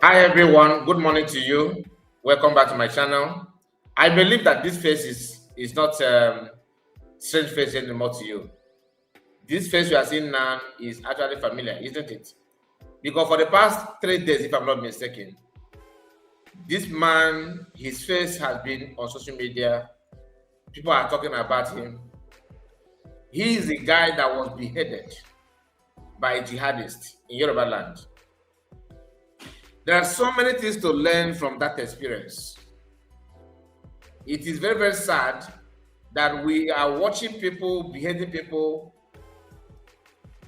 Hi everyone, good morning to you. Welcome back to my channel. I believe that this face is not strange face anymore to you. This face you are seeing now is actually familiar, isn't it? Because for the past 3 days, if I'm not mistaken, this man, his face has been on social media. People are talking about him. He is the guy that was beheaded by jihadists in Yoruba land. There are so many things to learn from that experience. It is very, very sad that we are watching people beheading people,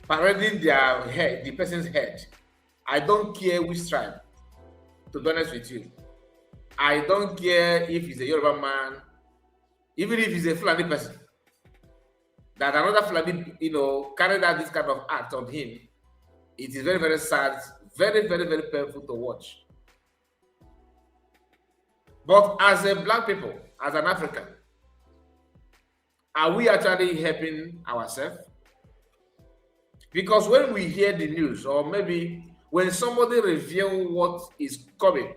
parading their head, the person's head. I don't care which tribe, to be honest with you. I don't care if he's a Yoruba man, even if he's a Fulani person. That another Fulani, carried out this kind of act on him. It is very, very sad, very, very, very painful to watch. But as a black people, as an African, are we actually helping ourselves? Because when we hear the news, or maybe when somebody reveals what is coming,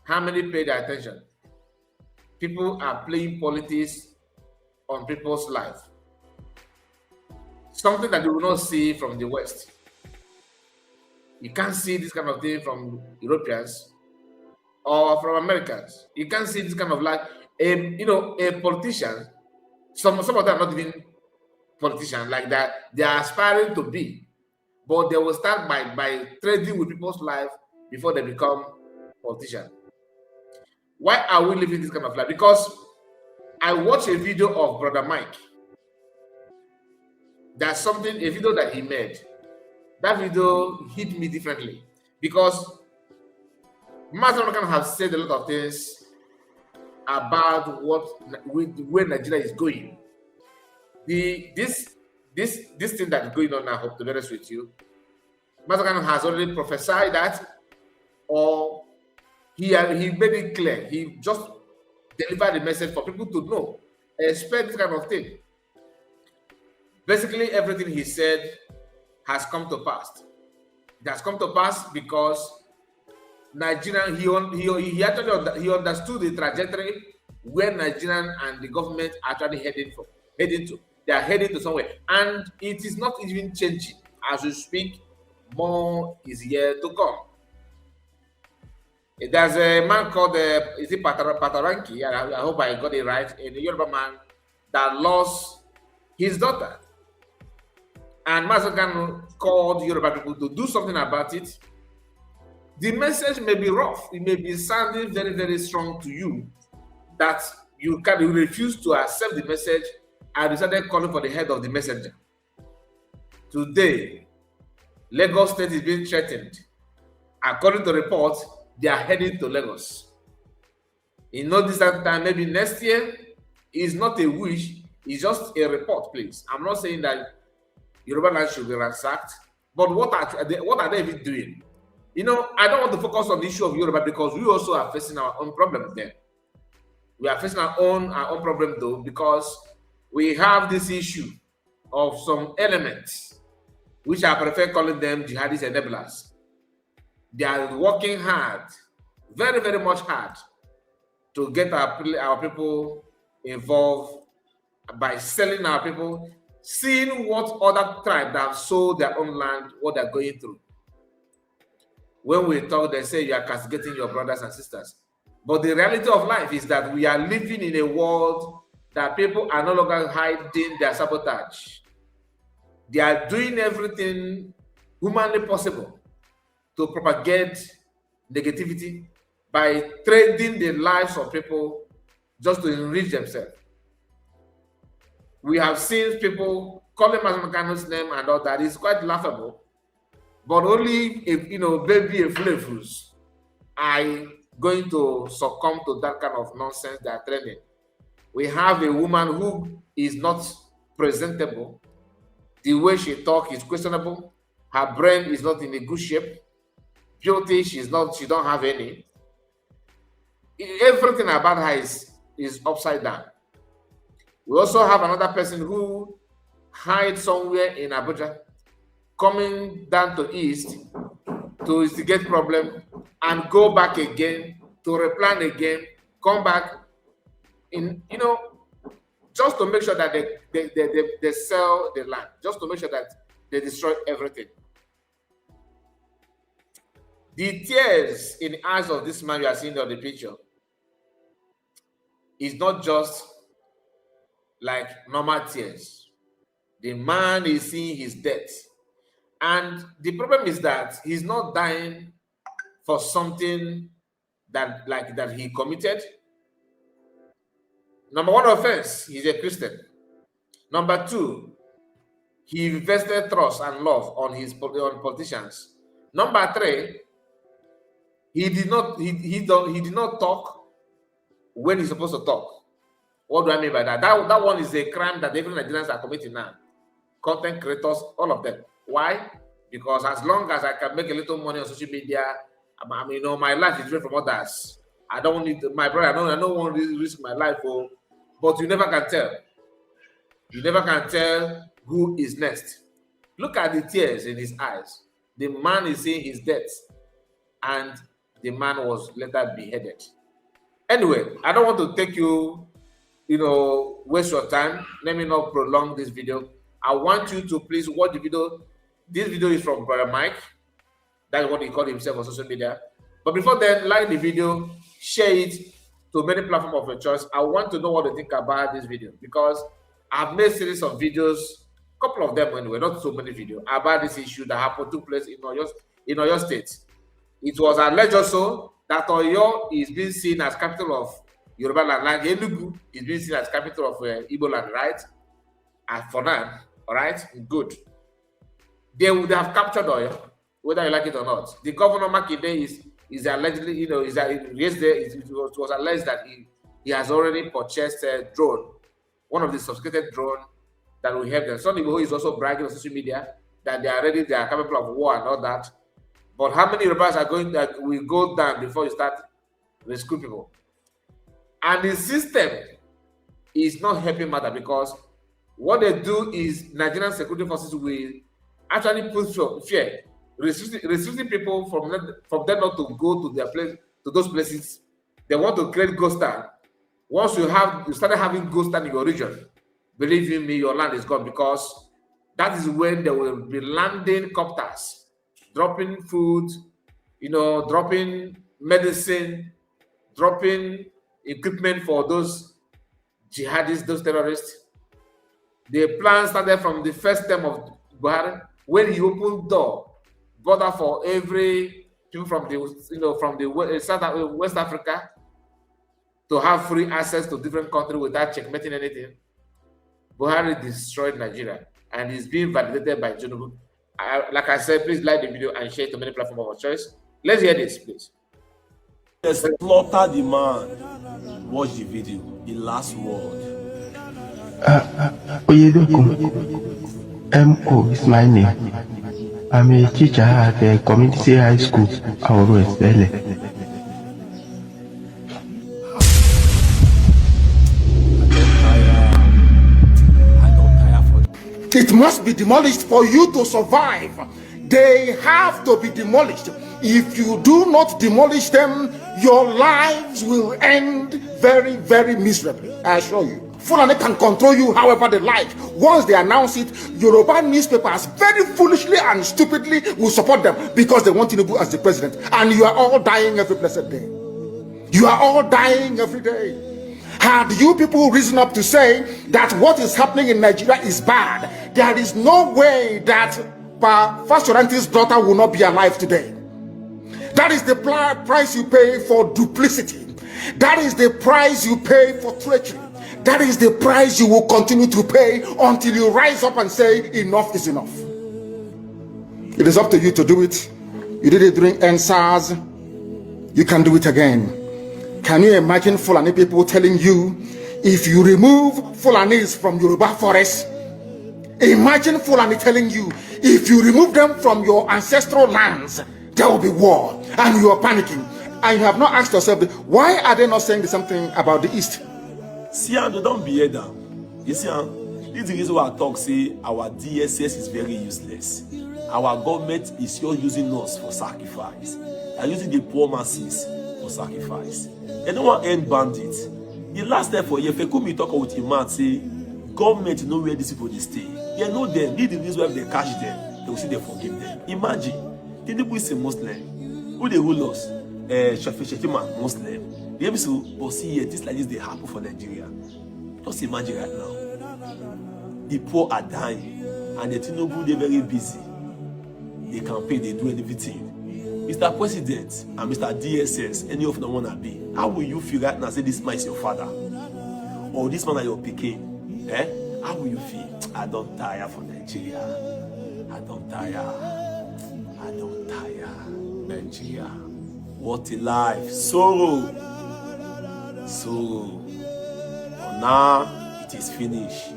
how many pay their attention? People are playing politics on people's life. Something that you will not see from the West. You can't see this kind of thing from Europeans or from Americans. You can't see this kind of a politician. Some of them are not even politicians like that. They are aspiring to be, but they will start by trading with people's life before they become politicians. Why are we living this kind of life? Because I watched a video of Brother Mike. There's a video that he made. That video hit me differently because Mazi has said a lot of things about where Nigeria is going. This thing that is going on now, I hope to be honest with you, Mazi has already prophesied that, or he made it clear. He just delivered the message for people to know. Expect this kind of thing. Basically, everything he said has come to pass. It has come to pass because Nigerian, he understood the trajectory where Nigerian and the government are actually heading to. They are heading to somewhere, and it is not even changing as we speak. More is yet to come. There's a man called is it Pataranki? I hope I got it right. A Yoruba man that lost his daughter, and Mazi called Yoruba people to do something about it. The message may be rough. It may be sounding very, very strong to you that you refuse to accept the message and decided calling for the head of the messenger. Today, Lagos State is being threatened. According to reports, they are heading to Lagos. In no distant time, maybe next year, is not a wish, it's just a report, please. I'm not saying that Yoruba land should be ransacked, but what are they even doing? I don't want to focus on the issue of Yoruba because we also are facing our own problems there. We are facing our own problem though, because we have this issue of some elements, which I prefer calling them jihadist enablers. They are working hard, very, very much hard, to get our people involved by selling our people, seeing what other tribes that have sold their own land, what they're going through. When we talk, they say you are castigating your brothers and sisters. But the reality of life is that we are living in a world that people are no longer hiding their sabotage. They are doing everything humanly possible to propagate negativity by trading the lives of people just to enrich themselves. We have seen people calling Mazi name and all that. It's quite laughable. But only if baby flavors are going to succumb to that kind of nonsense they are training. We have a woman who is not presentable. The way she talks is questionable. Her brain is not in a good shape. Beauty, she don't have any. Everything about her is upside down. We also have another person who hides somewhere in Abuja, coming down to east to instigate problem and go back again to replan again, come back in, just to make sure that they sell the land, just to make sure that they destroy everything. The tears in the eyes of this man you are seeing on the picture is not just like normal tears. The man is seeing his death. And the problem is that he's not dying for something that he committed. Number one offense, he's a Christian. Number two, he invested trust and love on politicians. Number three, he did not talk when he's supposed to talk. What do I mean by that? That one is a crime that every Nigerians are committing now. Content creators, all of them. Why? Because as long as I can make a little money on social media, my life is different from others. I don't need my brother. I don't want to risk my life. But you never can tell. You never can tell who is next. Look at the tears in his eyes. The man is seeing his death, and the man was later beheaded. Anyway, I don't want to take you, waste your time. Let me not prolong this video. I want you to please watch the video. This video is from Brother Mike. That's what he called himself on social media. But before then, like the video, share it to many platforms of your choice. I want to know what you think about this video, because I've made a series of videos, a couple of them anyway, not so many videos, about this issue that took place in Oyo State. It was alleged also that Oyo is being seen as capital of Yoruba land, like Enugu is being seen as capital of Igbo land, right? And for now, all right, good. They would have captured Oyo, whether you like it or not. The governor Makinde is allegedly, it was alleged that he has already purchased a drone, one of the sophisticated drones that will help them. Some people is also bragging on social media that they are capable of war and all that. But how many Yorubas are going that will go down before you start rescuing people? And the system is not helping matter, because what they do is Nigerian security forces will actually put fear, restricting people from them not to go to their place, to those places. They want to create ghost town. Once you started having ghost town in your region, believe you me, your land is gone, because that is when there will be landing copters, dropping food, dropping medicine, dropping equipment for those jihadists, those terrorists. The plan started from the first term of Buhari, when he opened border for every people from the West Africa to have free access to different countries without checkmating anything. Buhari destroyed Nigeria, and is being validated by Tinubu. Like I said, please like the video and share it to many platforms of our choice. Let's hear this, please. Slaughter the man. Watch the video. The last word. M.O. is my name. I'm a teacher at the community high school, Auru Estelle. It must be demolished for you to survive. They have to be demolished. If you do not demolish them, your lives will end very, very miserably, I assure you. Fulani can control you however they like. Once they announce it, Yoruba newspapers very foolishly and stupidly will support them because they want Tinubu as the president. And you are all dying every blessed day. You are all dying every day. Had you people risen up to say that what is happening in Nigeria is bad, there is no way that Fasoranti's daughter will not be alive today. That is the price you pay for duplicity. That is the price you pay for treachery. That is the price you will continue to pay until you rise up and say enough is enough. It is up to you to do it. You did it during NSAS. You can do it again. Can you imagine Fulani people telling you, if you remove Fulanis from Yoruba forest, imagine Fulani telling you, if you remove them from your ancestral lands, there will be war, and you are panicking. And you have not asked yourself, why are they not saying the same thing about the East? See, don't be here. You see, this is the reason why I talk, say our DSS is very useless. our government is still using us for sacrifice. They are using the poor masses for sacrifice. They don't want to end bandits. The last step for year, Fekumi talk with him man say, government know where these people they stay. They know them. Need the reason why they catch them, they will see they forgive them. Imagine, Tinubu is a Muslim. Who they rule us? Shetima, Muslim. The episode, but see here, this like this they happen for Nigeria. Just imagine right now. The poor are dying, and the Tinubu they're very busy. They campaign, they do everything. Mr. President and Mr. DSS, any of them wanna be. How will you feel right now? Say this man is your father, or this man is your pikin. How will you feel? I don't tire for Nigeria. I don't tire. I don't tire. Nigeria. What a life. Sorrow. Sorrow. But now it is finished.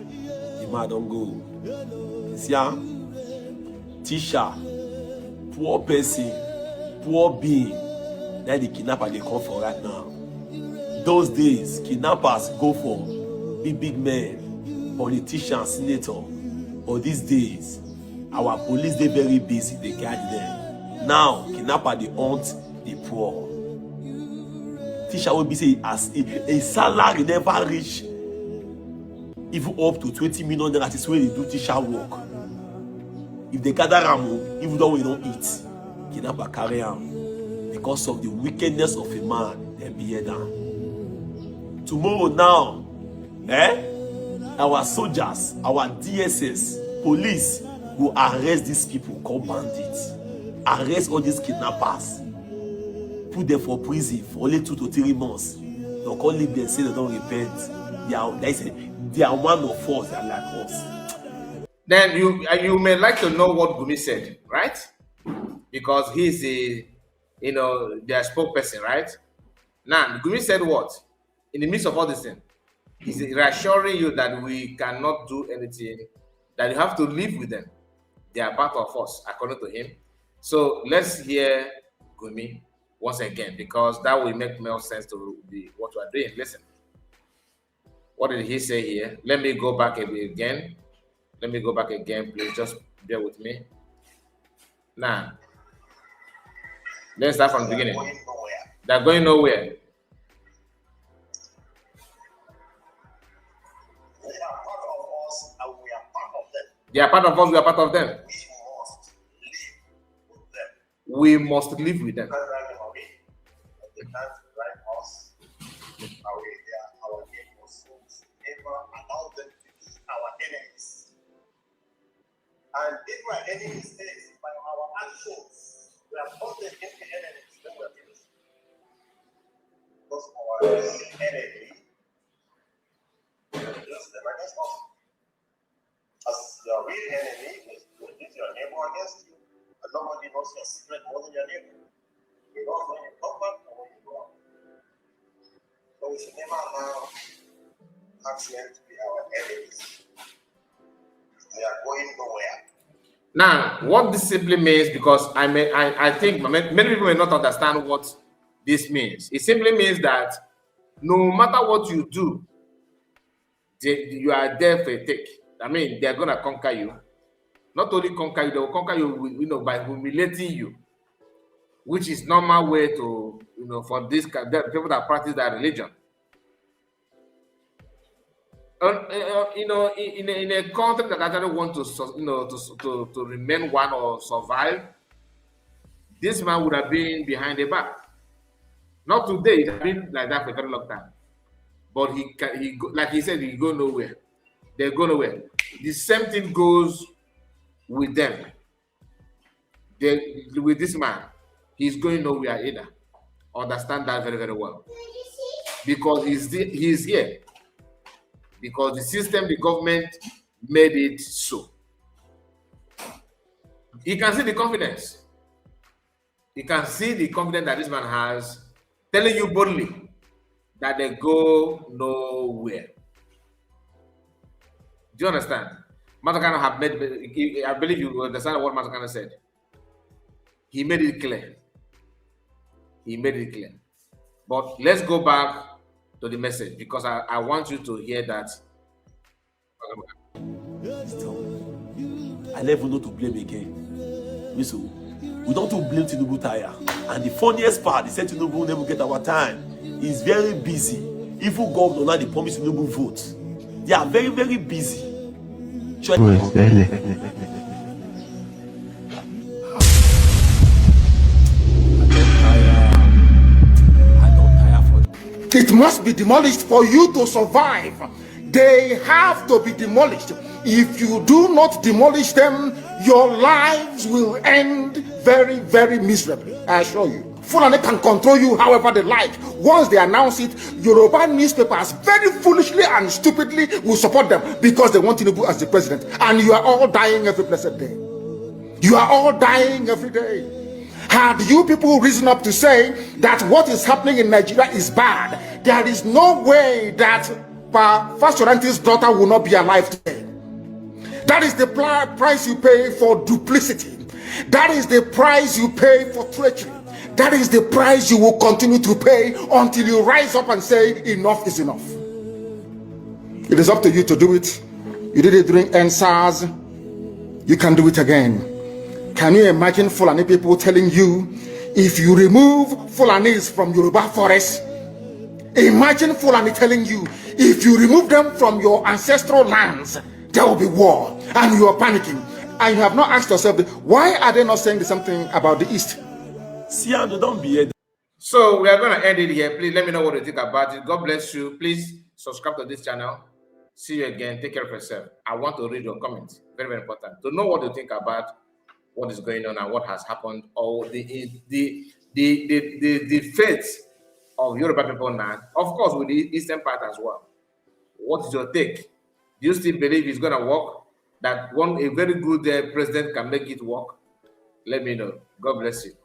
The man don't go. See, teacher, poor person, poor being. That the kidnapper they call for right now. Those days, kidnappers go for big men, politicians, senator. But these days, our police they very busy, they guard them. Now, kidnapper they hunt the poor. Teacher will be say as a salary never reach even up to 20 million. That is where they do teacher work. If they gather them, even though we don't eat, kidnapper carry them because of the wickedness of a man. They be down. Tomorrow now, our soldiers, our DSS, police will arrest these people called bandits, arrest all these kidnappers, put them for prison for only 2 to 3 months. They'll call leave them, say they don't repent. They are one of us, they are like us. Then you may like to know what Gumi said, right? Because he's their spokesperson, right? Now, Gumi said what? In the midst of all this thing, he's reassuring you that we cannot do anything, that you have to live with them. They are part of us, according to him. So let's hear Gumi once again, because that will make more sense to what we are doing. Listen. What did he say here? Let me go back again. Let me go back again, please. Just bear with me. Now, let's start from the beginning. They're going nowhere. They are part of us, we are part of them. We must live with them. And if we are any mistakes by our actions, we have caused them into enemies, then we are finished. Because our enemy use them against us. As your real enemy is to use your neighbor against you, and nobody knows your secret more than your neighbor. You know when you come back or when you go out. So we should never allow accidents to be our enemies. They are going nowhere. Now, what this simply means, because I think many people may not understand what this means. It simply means that no matter what you do, you are there for a take. I mean, they're gonna conquer you. Not only conquer you, they will conquer you, by humiliating you, which is normal way to, for this people that practice that religion. In a country that actually want to remain one or survive, this man would have been behind the back. Not today; it has been like that for a very long time. But like he said, he go nowhere. They go nowhere. The same thing goes with them. With this man, he's going nowhere either. Understand that very, very well, because he's here. Because the system, the government made it so. You can see the confidence. You can see the confidence that this man has, telling you boldly that they go nowhere. Do you understand? Matakana have made, I believe you understand what Matakana said. He made it clear. He made it clear. But let's go back to the message, because I want you to hear that. I never know to blame again. So we don't to blame Tinubu tire. And the funniest part, they said Tinubu will never get our time. He's very busy. Even governor now they promise Tinubu votes. They are very, very busy. ọ̀rọ̀ ẹ̀sẹ̀lẹ̀. I don't tire for It must be demolished for you to survive. They have to be demolished. If you do not demolish them, your lives will end very, very miserably. I assure you. Fulani can control you however they like. Once they announce it, Yoruba newspapers very foolishly and stupidly will support them because they want Tinubu as the president. And you are all dying every blessed day. You are all dying every day. Had you people risen up to say that what is happening in Nigeria is bad, there is no way that Fasoranti's daughter will not be alive today. That is the price you pay for duplicity. That is the price you pay for treachery. That is the price you will continue to pay until you rise up and say enough is enough. It is up to you to do it. You did it during NSAS. You can do it again. Can you imagine Fulani people telling you, if you remove Fulanis from Yoruba forest, imagine Fulani telling you, if you remove them from your ancestral lands, there will be war, and you are panicking. And you have not asked yourself, why are they not saying something about the East? see, and don't be here. So we are going to end it here. Please let me know what you think about it. God bless you. Please subscribe to this channel. See you again. Take care of yourself. I want to read your comments. Very, very important. To know what you think about what is going on and what has happened, or the fate of Yoruba people now. Of course, with the Eastern part as well. What is your take? Do you still believe it's going to work? That a very good president can make it work? Let me know. God bless you.